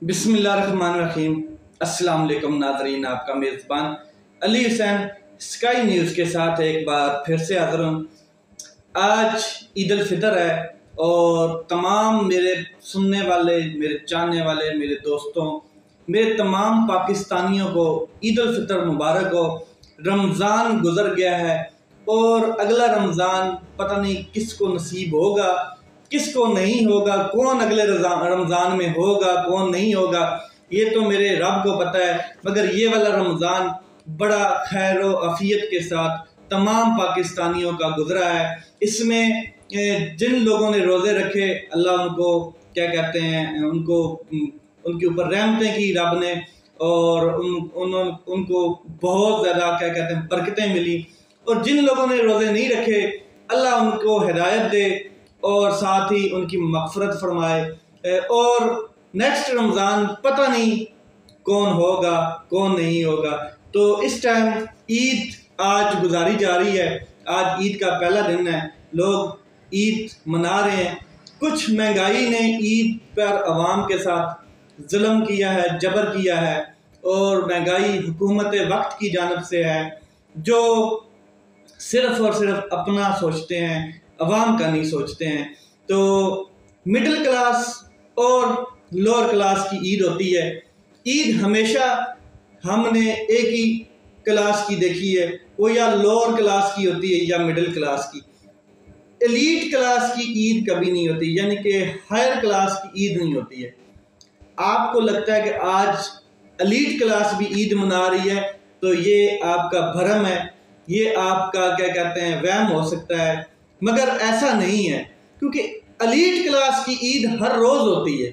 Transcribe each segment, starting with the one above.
बिस्मिल्लाहिर्रहमानिर्रहीम। अस्सलाम वालेकुम नाज़रीन, आपका मेज़बान अली हुसैन स्काई न्यूज़ के साथ एक बार फिर से हाज़िर हूँ। आज ईद उल फितर है और तमाम मेरे सुनने वाले, मेरे चाहने वाले, मेरे दोस्तों, मेरे तमाम पाकिस्तानियों को ईद उल फितर मुबारक हो। रमज़ान गुज़र गया है और अगला रमज़ान पता नहीं किसको नसीब होगा, किसको नहीं होगा, कौन अगले रमज़ान में होगा, कौन नहीं होगा, ये तो मेरे रब को पता है। मगर ये वाला रमज़ान बड़ा खैर व आफियत के साथ तमाम पाकिस्तानियों का गुजरा है। इसमें जिन लोगों ने रोज़े रखे, अल्लाह उनको क्या कहते हैं, उनके ऊपर रहमतें की रब ने, और उनको बहुत ज़्यादा क्या कहते हैं बरकतें मिली। और जिन लोगों ने रोज़े नहीं रखे, अल्लाह उनको हिदायत दे और साथ ही उनकी मग़फ़िरत फरमाए। और नेक्स्ट रमज़ान पता नहीं कौन होगा, कौन नहीं होगा। तो इस टाइम ईद आज गुजारी जा रही है। आज ईद का पहला दिन है, लोग ईद मना रहे हैं। कुछ महंगाई ने ईद पर अवाम के साथ जुल्म किया है, जबर किया है, और महंगाई हुकूमत वक्त की जानिब से है, जो सिर्फ़ और सिर्फ अपना सोचते हैं, अवाम का नहीं सोचते हैं। तो मिडिल क्लास और लोअर क्लास की ईद होती है। ईद हमेशा हमने एक ही क्लास की देखी है, वो या लोअर क्लास की होती है या मिडिल क्लास की। एलीट क्लास की ईद कभी नहीं होती, यानी कि हायर क्लास की ईद नहीं होती है। आपको लगता है कि आज एलीट क्लास भी ईद मना रही है, तो ये आपका भरम है, ये आपका क्या कहते हैं वहम हो सकता है, मगर ऐसा नहीं है। क्योंकि एलीट क्लास की ईद हर रोज़ होती है।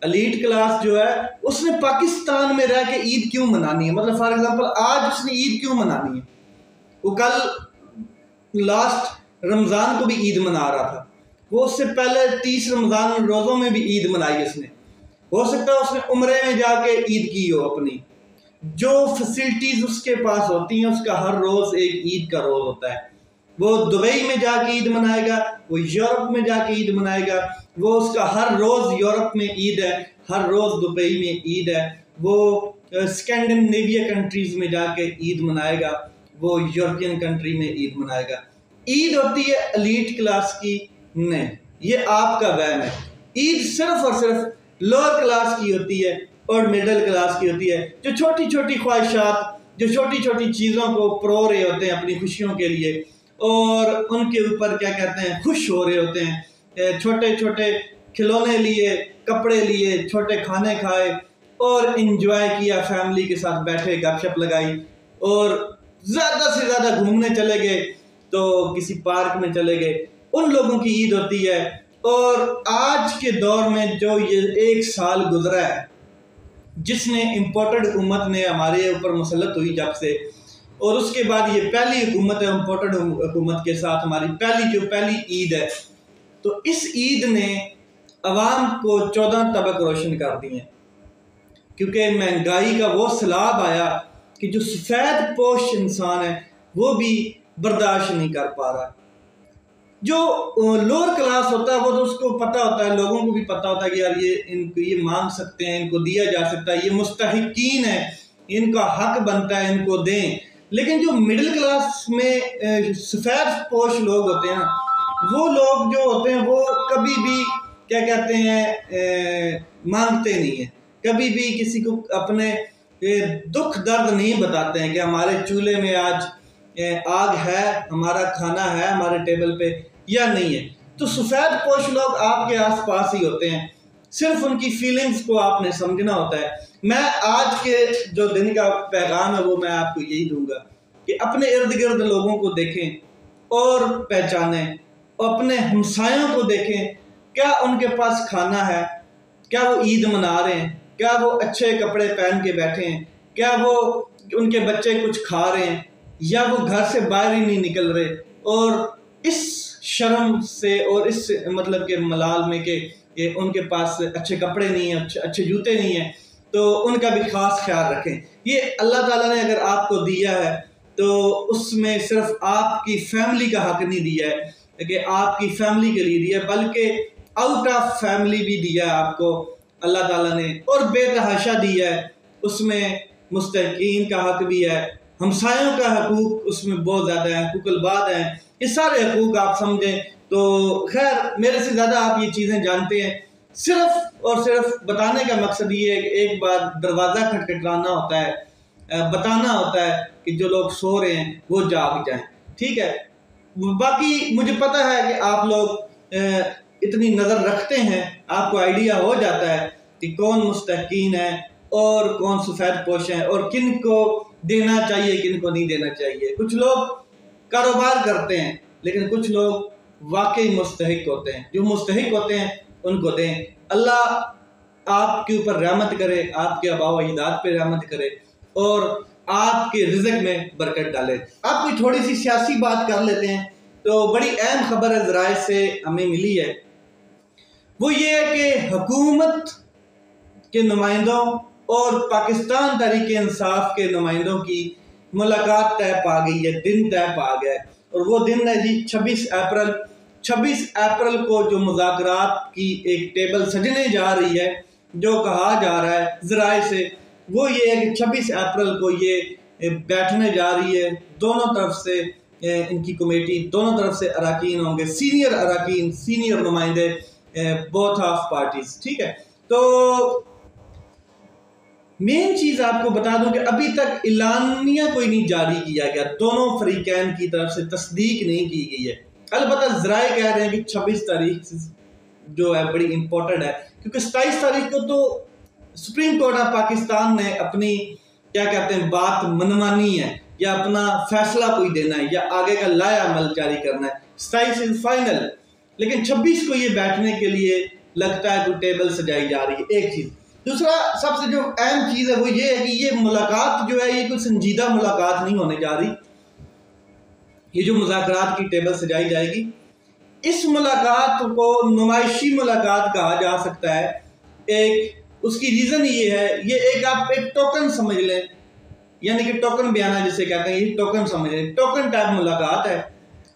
एलीट क्लास जो है उसने पाकिस्तान में रह के ईद क्यों मनानी है? मतलब फॉर एग्जांपल आज उसने ईद क्यों मनानी है? वो कल लास्ट रमज़ान को भी ईद मना रहा था, वो उससे पहले 30 रमज़ान रोज़ों में भी ईद मनाई उसने। हो सकता है उसने उम्रे में जाके ईद की हो। अपनी जो फैसिलिटीज़ उसके पास होती हैं, उसका हर रोज़ एक ईद का रोज़ होता है। वो दुबई में जाके ईद मनाएगा, वो यूरोप में जाके ईद मनाएगा, वो उसका हर रोज़ यूरोप में ईद है, हर रोज़ दुबई में ईद है। वो स्कैंडिनेविया कंट्रीज़ में जाके ईद मनाएगा, वो यूरोपियन कंट्री में ईद मनाएगा। ईद होती है एलीट क्लास की नहीं, ये आपका वहम है। ईद सिर्फ और सिर्फ लोअर क्लास की होती है और मिडिल क्लास की होती है, जो छोटी छोटी ख्वाहिशात, जो छोटी छोटी चीज़ों को परो रहे होते हैं अपनी खुशियों के लिए, और उनके ऊपर क्या कहते हैं खुश हो रहे होते हैं। छोटे छोटे खिलौने लिए, कपड़े लिए, छोटे खाने खाए और इंजॉय किया, फैमिली के साथ बैठे, गपशप लगाई, और ज़्यादा से ज़्यादा घूमने चले गए तो किसी पार्क में चले गए। उन लोगों की ईद होती है। और आज के दौर में जो ये एक साल गुजरा है, जिसने इम्पोर्टेड हुकूमत ने हमारे ऊपर मुसल्लत हुई जब से, और उसके बाद ये पहली हुकूमत है, इम्पोर्टेड हुकूमत के साथ हमारी पहली ईद है। तो इस ईद ने अवाम को 14 तबक रोशन कर दिए, क्योंकि महंगाई का वो सैलाब आया कि जो सफ़ेद पोश इंसान है वो भी बर्दाश्त नहीं कर पा रहा। जो लोअर क्लास होता है वो तो उसको पता होता है, लोगों को भी पता होता है कि यार ये मांग सकते हैं, इनको दिया जा सकता है, ये मुस्तहिकीन है, इनका हक बनता है, इनको दें। लेकिन जो मिडिल क्लास में सफ़ेद पोश लोग होते हैं, वो लोग जो होते हैं वो कभी भी क्या कहते हैं मांगते नहीं हैं, कभी भी किसी को अपने दुख दर्द नहीं बताते हैं कि हमारे चूल्हे में आज आग है, हमारा खाना है हमारे टेबल पे या नहीं है। तो सफ़ेद पोश लोग आपके आसपास ही होते हैं, सिर्फ उनकी फीलिंग्स को आपने समझना होता है। मैं आज के जो दिन का पैगाम है वो मैं आपको यही दूंगा कि अपने इर्द गिर्द लोगों को देखें और पहचानें, और अपने हमसायों को देखें, क्या उनके पास खाना है, क्या वो ईद मना रहे हैं, क्या वो अच्छे कपड़े पहन के बैठे हैं, क्या वो उनके बच्चे कुछ खा रहे हैं, या वो घर से बाहर ही नहीं निकल रहे। और इस शर्म से और इस मतलब के मलाल में कि उनके पास अच्छे कपड़े नहीं हैं, अच्छे जूते नहीं हैं, तो उनका भी ख़ास ख्याल रखें। ये अल्लाह ताला ने अगर आपको दिया है तो उसमें सिर्फ आपकी फैमिली का हक नहीं दिया है कि आपकी फैमिली के लिए दिया, बल्कि आउट ऑफ फैमिली भी दिया है आपको। अल्लाह ताला ने और बेतहाशा दी है, उसमें मुस्तहिकीन का हक भी है, हमसायों का हकूक उसमें बहुत ज़्यादा है, हुकूकुल बाद है, ये सारे हकूक आप समझें। तो खैर मेरे से ज़्यादा आप ये चीज़ें जानते हैं, सिर्फ और सिर्फ बताने का मकसद ये है कि एक बार दरवाज़ा खटखटाना होता है, बताना होता है कि जो लोग सो रहे हैं वो जाग जाएं, ठीक है। बाकी मुझे पता है कि आप लोग इतनी नज़र रखते हैं, आपको आइडिया हो जाता है कि कौन मुस्तहिकीन है और कौन सफ़ेद पोश है और किन को देना चाहिए किन को नहीं देना चाहिए। कुछ लोग कारोबार करते हैं लेकिन कुछ लोग वाकई मुस्तहिक होते हैं, जो मुस्तहिक होते हैं उनको दें। अल्लाह आपके ऊपर रहमत करे, आपके आबाओ अजदाद पे रहमत करे और आपके रिज़्क़ में बरकत डाले। आप कोई थोड़ी सी सियासी बात कर लेते हैं। तो बड़ी अहम खबर है ज़राए से हमें मिली है, वो ये है कि हुकूमत के नुमाइंदों और पाकिस्तान तहरीक इंसाफ के नुमाइंदों की मुलाकात तय पा गई है, दिन तय पा गया है। और वो दिन है जी 26 अप्रैल। 26 अप्रैल को जो मुज़ाकरात की एक टेबल सजने जा रही है, जो कहा जा रहा है ज़राए से, वो ये है कि 26 अप्रैल को ये बैठने जा रही है। दोनों तरफ से इनकी कमेटी, दोनों तरफ से अराकीन होंगे, सीनियर अराकीन, सीनियर नुमाइंदे, बोथ ऑफ पार्टीज, ठीक है। तो मेन चीज आपको बता दूं कि अभी तक इलानिया कोई नहीं जारी किया गया, दोनों फरीकैन की तरफ से तस्दीक नहीं की गई है। अलबत्ता ज़राए कह रहे हैं कि 26 तारीख जो है बड़ी इंपॉर्टेंट है, क्योंकि 27 तारीख को तो सुप्रीम कोर्ट ऑफ पाकिस्तान ने अपनी क्या कहते हैं बात मनवानी है या अपना फैसला कोई देना है या आगे का लाया अमल जारी करना है। 27 इज फाइनल, लेकिन 26 को ये बैठने के लिए लगता है कोई टेबल सजाई जा रही है, एक चीज। दूसरा सबसे जो अहम चीज है वो ये है कि ये मुलाकात जो है ये कोई संजीदा मुलाकात नहीं होने जा रही। ये जो मुज़ाकरात की टेबल सजाई जाएगी, इस मुलाकात को नुमाइशी मुलाकात कहा जा सकता है। एक उसकी रीज़न ये है, ये एक आप एक टोकन समझ लें, यानी कि टोकन बयाना जिसे कहते हैं, ये टोकन समझ लें, टोकन टाइप मुलाकात है।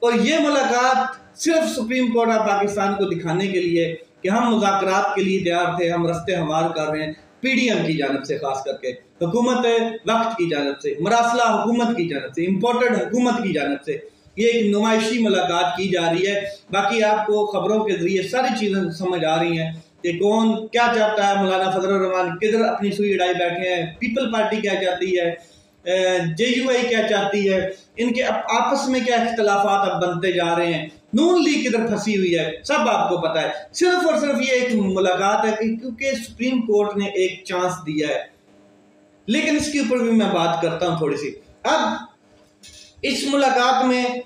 और ये मुलाकात सिर्फ सुप्रीम कोर्ट ऑफ पाकिस्तान को दिखाने के लिए कि हम मुज़ाकरात के लिए तैयार थे, हम रस्ते हमार कर रहे हैं, पीडीएम की जानब से, खास करके हुकूमत वक्त की जानब से, मरासला हुकूमत की जानब से, इम्पोर्टेड हुकूमत की जानब से ये एक नुमाइशी मुलाकात की जा रही है। बाकी आपको खबरों के जरिए सारी चीज़ें समझ आ रही हैं कि कौन क्या चाहता है। मौलाना फजलुर रहमान किधर अपनी सुई उड़ाई बैठे हैं, पीपल पार्टी क्या चाहती है, JUI क्या चाहती है, इनके आपस में क्या इख्तलाफात अब बनते जा रहे हैं, नून लीग किधर फंसी हुई है, सब आपको पता है। सिर्फ और सिर्फ ये एक मुलाकात है क्योंकि सुप्रीम कोर्ट ने एक चांस दिया है। लेकिन इसके ऊपर भी मैं बात करता हूं थोड़ी सी। अब इस मुलाकात में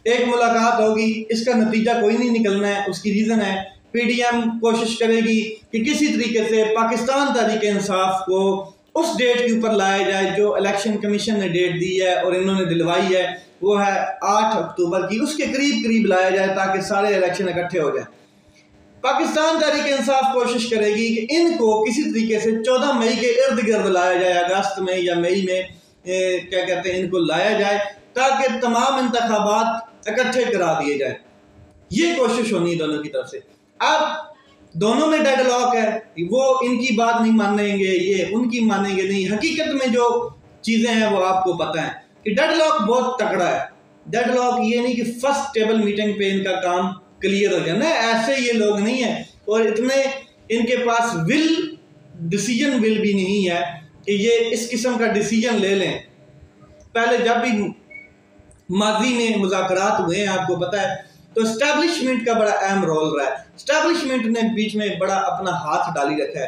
एक मुलाकात होगी, इसका नतीजा कोई नहीं निकलना है। उसकी रीजन है पीडीएम कोशिश करेगी कि किसी तरीके से पाकिस्तान तहरीक इंसाफ को उस डेट के ऊपर लाया जाए जो इलेक्शन कमीशन ने डेट दी है और इन्होंने दिलवाई है, वो है 8 अक्टूबर की। उसके करीब करीब लाया जाए ताकि सारे इलेक्शन इकट्ठे हो जाए। पाकिस्तान तहरीक इंसाफ कोशिश करेगी कि इनको किसी तरीके से 14 मई के इर्द गिर्द लाया जाए, अगस्त में या मई में क्या कहते हैं इनको लाया जाए, ताकि तमाम इंतखाबात इकट्ठे करा दिए जाए। ये कोशिश होनी है दोनों की तरफ से। अब दोनों में डेडलॉक है, वो इनकी बात नहीं मानेंगे, ये उनकी मानेंगे नहीं। हकीकत में जो चीज़ें हैं वो आपको पता है कि डेडलॉक बहुत तगड़ा है। डेडलॉक ये नहीं कि फर्स्ट टेबल मीटिंग पे इनका काम क्लियर हो जाए ना, ऐसे ये लोग नहीं है और इतने इनके पास डिसीजन विल भी नहीं है कि ये इस किस्म का डिसीजन ले लें। पहले जब भी माजी में मुज़ाकरात हुए हैं आपको पता है, तो एस्टैब्लिशमेंट का बड़ा अहम रोल रहा है। एस्टैब्लिशमेंट ने बीच में बड़ा अपना हाथ डाली रखा है।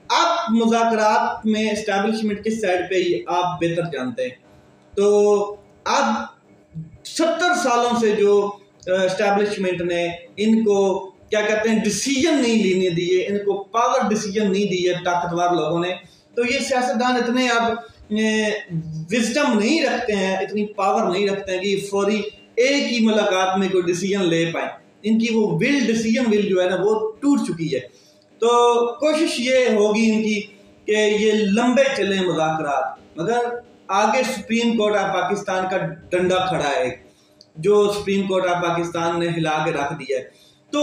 अब मुज़ाकरात में एस्टैब्लिशमेंट किस साइड पे आप बेहतर जानते हैं। तो अब 70 सालों से जो एस्टैब्लिशमेंट ने इनको क्या कहते हैं डिसीजन नहीं लेने दिए, इनको पावर डिसीजन नहीं दिए ताकतवर लोगों ने, तो ये सियासतदान इतने अब विजडम नहीं रखते हैं, इतनी पावर नहीं रखते हैं कि फौरी एक ही मुलाकात में कोई डिसीजन ले पाए। इनकी वो डिसीजन विल जो है ना वो टूट चुकी है। तो कोशिश ये होगी इनकी कि ये लंबे चले मुज़ाकरात, मगर आगे सुप्रीम कोर्ट ऑफ पाकिस्तान का डंडा खड़ा है जो सुप्रीम कोर्ट ऑफ पाकिस्तान ने हिला के रख दिया है, तो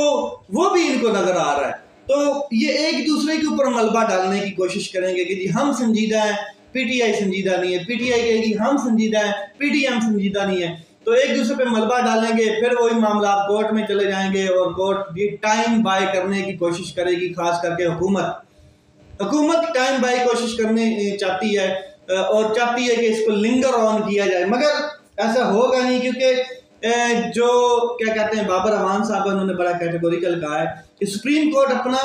वो भी इनको नजर आ रहा है तो ये एक दूसरे के ऊपर मलबा डालने की कोशिश करेंगे कि जी हम संजीदा हैं, पीटीआई संजीदा नहीं है, पीटीआई कहेगी हम संजीदा हैं, पीटीएम संजीदा नहीं है। तो एक दूसरे पे मलबा डालेंगे, फिर वही मामला कोर्ट में चले जाएंगे और कोर्ट ये टाइम बाय करने की कोशिश करेगी। खास करके हुकूमत टाइम बाय कोशिश करने चाहती है और चाहती है कि इसको लिंगर ऑन किया जाए, मगर ऐसा होगा नहीं, क्योंकि जो क्या कहते हैं बाबर अवान साहब, उन्होंने बड़ा कैटेगोरिकल कहा है कि सुप्रीम कोर्ट अपना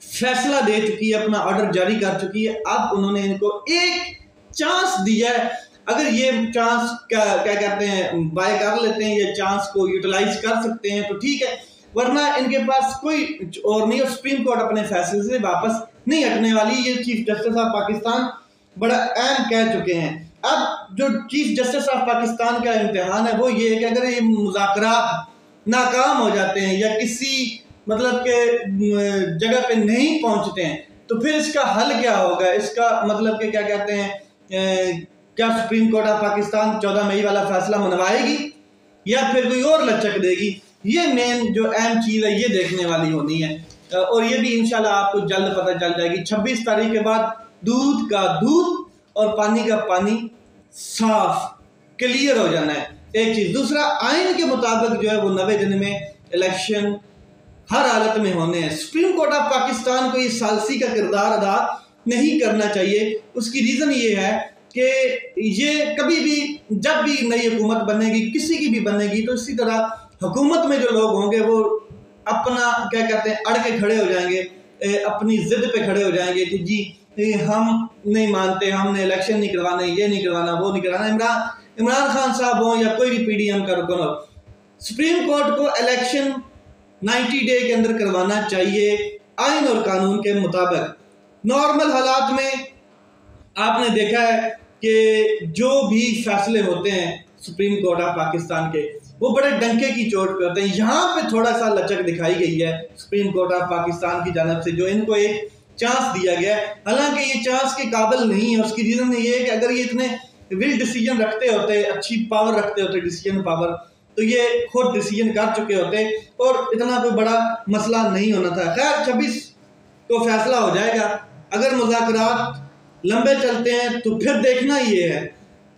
फैसला दे चुकी है, अपना ऑर्डर जारी कर चुकी है। अब उन्होंने इनको एक चांस दिया है, अगर ये चांस क्या कहते हैं बाय कर लेते हैं, ये चांस को यूटिलाइज कर सकते हैं तो ठीक है, वरना इनके पास कोई और नहीं। और सुप्रीम कोर्ट अपने फैसले से वापस नहीं हटने वाली, ये चीफ जस्टिस ऑफ पाकिस्तान बड़ा अहम कह चुके हैं। अब जो चीफ जस्टिस ऑफ पाकिस्तान का इम्तिहान है वो ये है कि अगर ये मुज़ाकरात नाकाम हो जाते हैं या किसी मतलब के जगह पे नहीं पहुंचते हैं तो फिर इसका हल क्या होगा। इसका मतलब कि क्या कहते हैं, क्या सुप्रीम कोर्ट ऑफ पाकिस्तान 14 मई वाला फैसला मनवाएगी या फिर कोई और लचक देगी। ये मेन जो अहम चीज़ है ये देखने वाली होनी है और ये भी इंशाल्लाह आपको जल्द पता चल जाएगी। 26 तारीख के बाद दूध का दूध और पानी का पानी साफ क्लियर हो जाना है, एक चीज़। दूसरा, आइन के मुताबिक जो है वो 90 दिन में इलेक्शन हर हालत में होने हैं। सुप्रीम कोर्ट ऑफ पाकिस्तान को ये सालसी का किरदार अदा नहीं करना चाहिए। उसकी रीज़न ये है कि ये कभी भी जब भी नई हुकूमत बनेगी, किसी की भी बनेगी, तो इसी तरह हुकूमत में जो लोग होंगे वो अपना क्या कहते हैं अड़ के खड़े हो जाएंगे, अपनी जिद पे खड़े हो जाएंगे कि जी हम नहीं मानते, हमने इलेक्शन नहीं करवाने, ये नहीं करवाना, वो नहीं करवाना। इमरान खान साहब हो या कोई भी पीडीएम का रुकन हो, सुप्रीम कोर्ट को इलेक्शन 90 डे के अंदर करवाना चाहिए आइन और कानून के मुताबिक। नॉर्मल हालात में आपने देखा है कि जो भी फैसले होते हैं सुप्रीम कोर्ट ऑफ पाकिस्तान के वो बड़े डंके की चोट पे होते हैं। यहाँ पे थोड़ा सा लचक दिखाई गई है सुप्रीम कोर्ट ऑफ पाकिस्तान की जानब से, जो इनको एक चांस दिया गया है, हालांकि ये चांस के काबिल नहीं है। उसकी रीज़न ये है कि अगर ये इतने विल डिसीजन रखते होते, अच्छी पावर रखते होते, डिसीजन पावर, तो ये खुद डिसीजन कर चुके होते और इतना कोई बड़ा मसला नहीं होना था। खैर 26 को फैसला हो जाएगा। अगर मुज़ाकरात लंबे चलते हैं तो फिर देखना ये है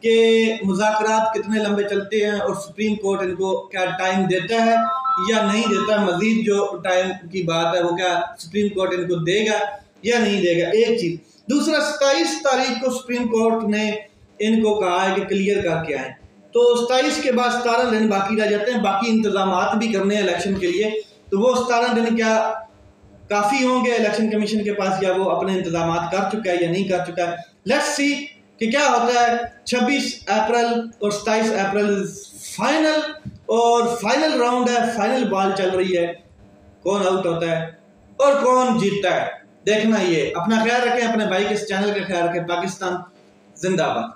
कि मुज़ाकरात कितने लंबे चलते हैं और सुप्रीम कोर्ट इनको क्या टाइम देता है या नहीं देता। मजीद जो टाइम की बात है वो क्या सुप्रीम कोर्ट इनको देगा या नहीं देगा, एक चीज़। दूसरा, 27 तारीख को सुप्रीम कोर्ट ने इनको कहा है कि क्लियर करके आए, तो 27 के बाद 17 दिन बाकी रह जाते हैं, बाकी इंतजाम भी करने हैं इलेक्शन के लिए। तो वो 17 दिन क्या काफ़ी होंगे इलेक्शन कमीशन के पास, या वो अपने इंतजाम कर चुका है या नहीं कर चुका है। लेट्स सी कि क्या होता है। 26 अप्रैल और 27 अप्रैल फाइनल और फाइनल राउंड है, फाइनल बॉल चल रही है, कौन आउट होता है और कौन जीतता है देखना। ये अपना ख्याल रखें, अपने भाई के इस चैनल का ख्याल रखें। पाकिस्तान जिंदाबाद।